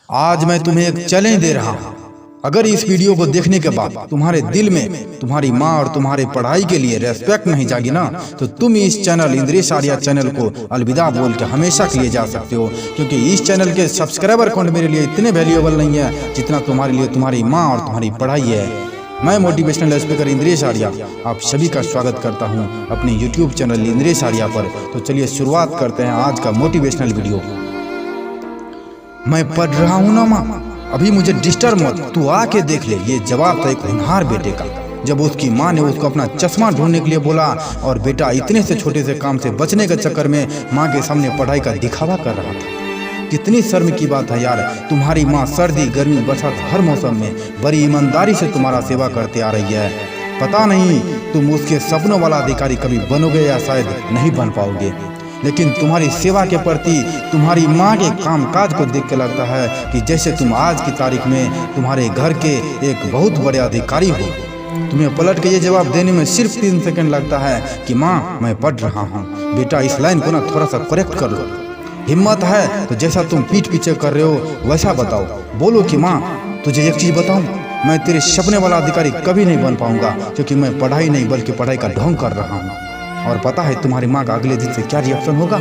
आज मैं तुम्हें एक चैलेंज दे रहा हूँ। अगर इस वीडियो को देखने के बाद तुम्हारे दिल में तुम्हारी माँ और तुम्हारे पढ़ाई के लिए रेस्पेक्ट नहीं जागी ना, तो तुम इस चैनल इंद्रेश आर्या चैनल को अलविदा बोल के हमेशा के लिए जा सकते हो। क्योंकि इस चैनल के सब्सक्राइबर काउंट मेरे लिए इतने वैल्यूएबल नहीं है जितना तुम्हारे लिए तुम्हारी माँ और तुम्हारी पढ़ाई है। मैं मोटिवेशनल स्पीकर इंद्रेश आर्या आप सभी का स्वागत करता हूं अपने YouTube चैनल इंद्रेश आर्या पर। तो चलिए शुरुआत करते हैं आज का मोटिवेशनल वीडियो। मैं पढ़ रहा हूं ना माँ, अभी मुझे डिस्टर्ब मत, तू आके देख ले। ये जवाब था एक होनहार बेटे का जब उसकी माँ ने उसको अपना चश्मा ढूंढने के लिए बोला और बेटा इतने से छोटे से काम से बचने के चक्कर में माँ के सामने पढ़ाई का दिखावा कर रहा था। कितनी शर्म की बात है यार। तुम्हारी माँ सर्दी गर्मी बरसात हर मौसम में बड़ी ईमानदारी से तुम्हारा सेवा करते आ रही है। पता नहीं तुम उसके सपनों वाला अधिकारी कभी बनोगे या शायद नहीं बन पाओगे, लेकिन तुम्हारी सेवा के प्रति तुम्हारी माँ के कामकाज को देख के लगता है कि जैसे तुम आज की तारीख में तुम्हारे घर के एक बहुत बड़े अधिकारी हो। तुम्हें पलट के ये जवाब देने में सिर्फ 3 सेकंड लगता है कि माँ मैं पढ़ रहा हूँ। बेटा इस लाइन को ना थोड़ा सा करेक्ट कर लो। हिम्मत है तो जैसा तुम पीठ पीछे कर रहे हो वैसा बताओ। बोलो कि माँ तुझे एक चीज बताऊं, मैं तेरे सपने वाला अधिकारी कभी नहीं बन पाऊंगा क्योंकि मैं पढ़ाई नहीं बल्कि पढ़ाई का ढोंग कर रहा हूँ। और पता है तुम्हारी माँ का अगले दिन से क्या रिएक्शन होगा?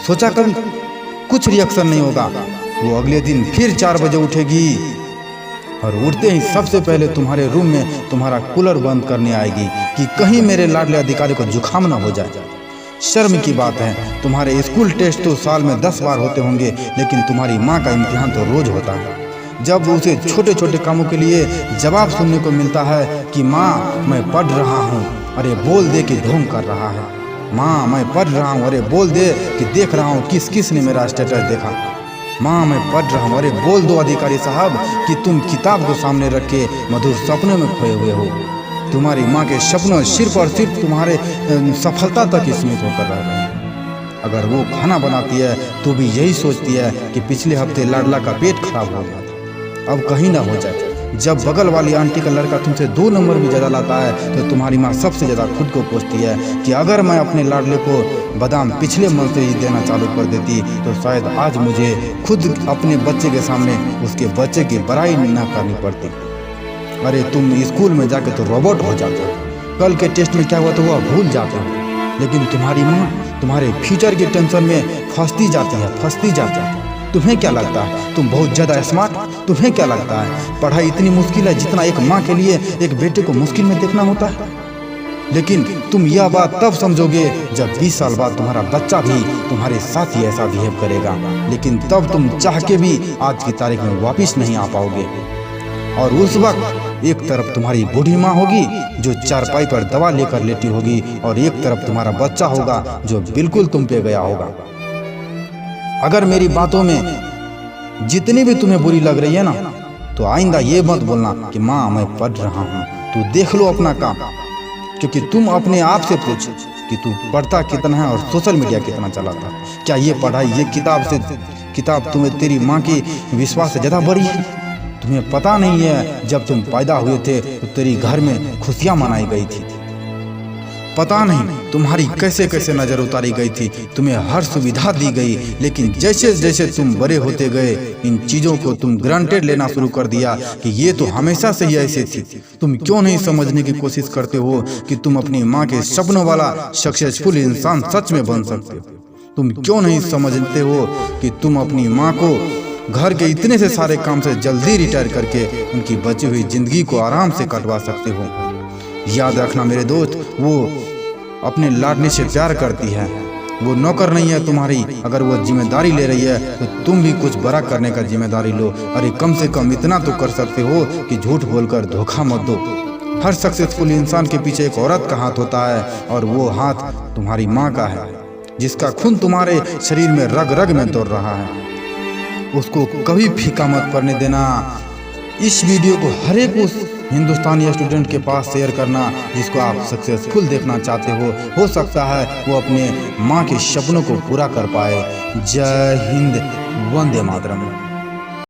सोचा कभी? कुछ रिएक्शन नहीं होगा। वो अगले दिन फिर 4 बजे उठेगी और उठते ही सबसे पहले तुम्हारे रूम में तुम्हारा कूलर बंद करने आएगी कि कहीं मेरे लाडले अधिकारी को जुकाम ना हो जाए। शर्म की बात है, तुम्हारे स्कूल टेस्ट तो साल में 10 बार होते होंगे, लेकिन तुम्हारी माँ का इम्तिहान तो रोज होता है। जब उसे छोटे छोटे कामों के लिए जवाब सुनने को मिलता है कि माँ मैं पढ़ रहा हूँ, अरे बोल दे कि ढोंग कर रहा है। माँ मैं पढ़ रहा हूँ, अरे बोल दे कि देख रहा हूँ किस किस ने मेरा स्टेटस देखा। माँ मैं पढ़ रहा हूँ, अरे बोल दो अधिकारी साहब कि तुम किताब को सामने रख के मधुर सपनों में खोए हुए हो। तुम्हारी माँ के सपनों सिर्फ और सिर्फ तुम्हारे सफलता तक ही सीमित होकर रह गए। अगर वो खाना बनाती है तो भी यही सोचती है कि पिछले हफ्ते लाडला का पेट खराब हो गया था, अब कहीं ना हो जाए। जब बगल वाली आंटी का लड़का तुमसे 2 नंबर भी ज़्यादा लाता है तो तुम्हारी माँ सबसे ज़्यादा खुद को कोसती है कि अगर मैं अपने लाडले को बादाम पिछले मंथ से ही देना चालू कर देती तो शायद आज मुझे खुद अपने बच्चे के सामने उसके बच्चे की बड़ाई ना करनी पड़ती। अरे तुम स्कूल में जाके तो रोबोट हो जाते हो, कल के टेस्ट में क्या हुआ तो वह भूल जाते हो, लेकिन तुम्हारी माँ तुम्हारे फ्यूचर की टेंशन में फंसती जाती है। तुम्हें क्या लगता है तुम बहुत ज़्यादा स्मार्ट? तुम्हें क्या लगता है पढ़ाई इतनी मुश्किल है जितना एक माँ के लिए एक बेटे को मुश्किल में देखना होता है? लेकिन तुम यह बात तब समझोगे जब 20 साल बाद तुम्हारा बच्चा भी तुम्हारे साथ ही ऐसा बिहेव करेगा, लेकिन तब तुम चाह के भी आज की तारीख में वापस नहीं आ पाओगे। और उस वक्त एक तरफ तुम्हारी बूढ़ी माँ होगी जो चारपाई पर दवा लेकर लेटी होगी और एक तरफ तुम्हारा बच्चा होगा जो बिल्कुल तुम पे गया होगा। अगर मेरी बातों में जितनी भी तुम्हें बुरी लग रही है ना, तो आइंदा ये मत बोलना कि माँ मैं पढ़ रहा हूँ। तू देख लो अपना काम, क्योंकि तुम अपने आप से पूछ कि तू पढ़ता कितना है और सोशल मीडिया कितना चलाता। क्या ये पढ़ाई ये किताब तुम्हें तेरी माँ की विश्वास से ज़्यादा बड़ी है? तुम्हें पता नहीं है जब तुम पैदा हुए थे तो तेरी घर में खुशियाँ मनाई गई थी। पता नहीं तुम्हारी कैसे कैसे नज़र उतारी गई थी, तुम्हें हर सुविधा दी गई, लेकिन जैसे जैसे तुम बड़े होते गए इन चीज़ों को तुम ग्रांटेड लेना शुरू कर दिया कि ये तो हमेशा से ही ऐसे थी। तुम क्यों नहीं समझने की कोशिश करते हो कि तुम अपनी माँ के सपनों वाला सक्सेसफुल इंसान सच में बन सकते हो? तुम क्यों नहीं समझते हो कि तुम अपनी माँ को घर के इतने से सारे काम से जल्दी रिटायर करके उनकी बची हुई जिंदगी को आराम से कटवा सकते हो? याद रखना मेरे दोस्त, वो अपने लाडले से प्यार करती है, वो नौकर नहीं है तुम्हारी। अगर वो जिम्मेदारी ले रही है तो तुम भी कुछ बड़ा करने का जिम्मेदारी लो। अरे कम से कम इतना तो कर सकते हो कि झूठ बोलकर धोखा मत दो। हर सक्सेसफुल इंसान के पीछे एक औरत का हाथ होता है और वो हाथ तुम्हारी माँ का है, जिसका खून तुम्हारे शरीर में रग रग में दौड़ रहा है। उसको कभी फीका मत पड़ने देना। इस वीडियो को हर एक उस हिंदुस्तानी स्टूडेंट के पास शेयर करना जिसको आप सक्सेसफुल देखना चाहते हो सकता है वो अपने माँ के सपनों को पूरा कर पाए। जय हिंद, वंदे मातरम।